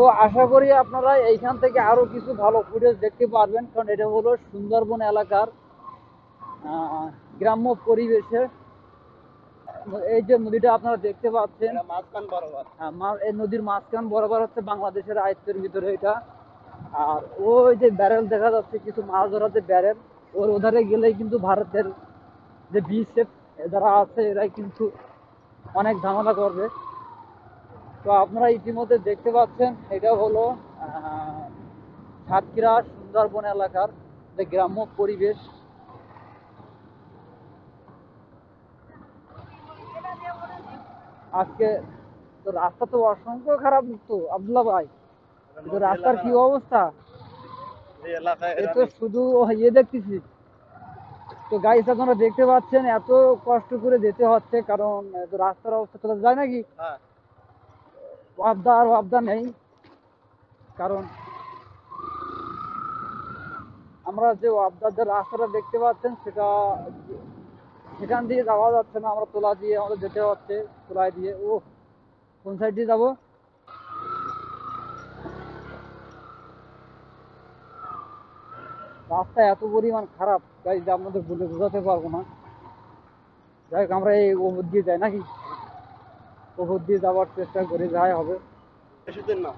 তো আশা করি আপনারা এইখান থেকে আরো কিছু ভালো ফুটেজ দেখতে পারবেন, কারণ এটা হলো সুন্দরবন এলাকার গ্রাম্য পরিবেশে এই যে নদীটা আপনারা দেখতে পাচ্ছেন মাঝখান বরাবর, এই নদীর মাঝখান বরাবর হচ্ছে বাংলাদেশের আয়ত্তের ভিতরে এটা। আর ওই যে ব্যারেল দেখা যাচ্ছে, কিছু মাছ ধরার যে ব্যারেল, ওর ওধারে গেলেই কিন্তু ভারতের যে বিএসএফ যারা আছে এরাই কিন্তু অনেক ঝামেলা করবে। তো আপনারা ইতিমধ্যে দেখতে পাচ্ছেন এটা হলো সাতক্ষীরা সুন্দরবন এলাকার যে গ্রাম্য পরিবেশ। আজকে তো রাস্তা তো অসংখ্য খারাপ তো আব্দুল্লাহ ভাই, তো রাস্তার কি অবস্থা? এ তো শুধু ইয়ে দেখতেছি। তো গাইস আপনারা দেখতে পাচ্ছেন এত কষ্ট করে যেতে হচ্ছে, কারণ রাস্তার অবস্থা চলা যায় নাকি, ওয়াবদা নেই। কারণ আমরা যে ওয়াবদার যে রাস্তাটা দেখতে পাচ্ছেন সেটা সেখান দিয়ে যাওয়া যাচ্ছে না, আমরা তোলা দিয়ে আমাদের যেতে হচ্ছে, তোলায় দিয়ে। ও কোন সাইড দিয়ে যাবো? রাস্তা এত পরিমাণ খারাপ গাইস যে আপনাদের বলে বোঝাতে পারবো না। যাই হোক আমরা এই ওপর দিয়ে যাই নাকি, ওপর দিয়ে যাওয়ার চেষ্টা করি, যাই হবে। না,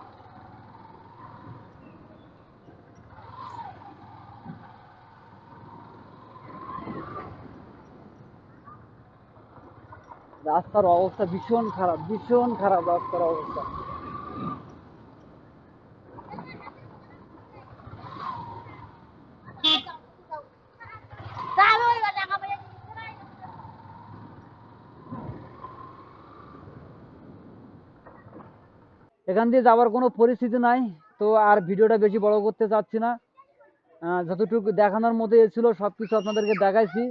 রাস্তার অবস্থা ভীষণ খারাপ, ভীষণ খারাপ রাস্তার অবস্থা। এখান দিয়ে যাওয়ার কোনো পরিস্থিতি নাই। তো আর ভিডিওটা বেশি বড় করতে চাচ্ছি না, যতটুকু দেখানোর মধ্যে ছিল সবকিছু আপনাদেরকে দেখাইছি।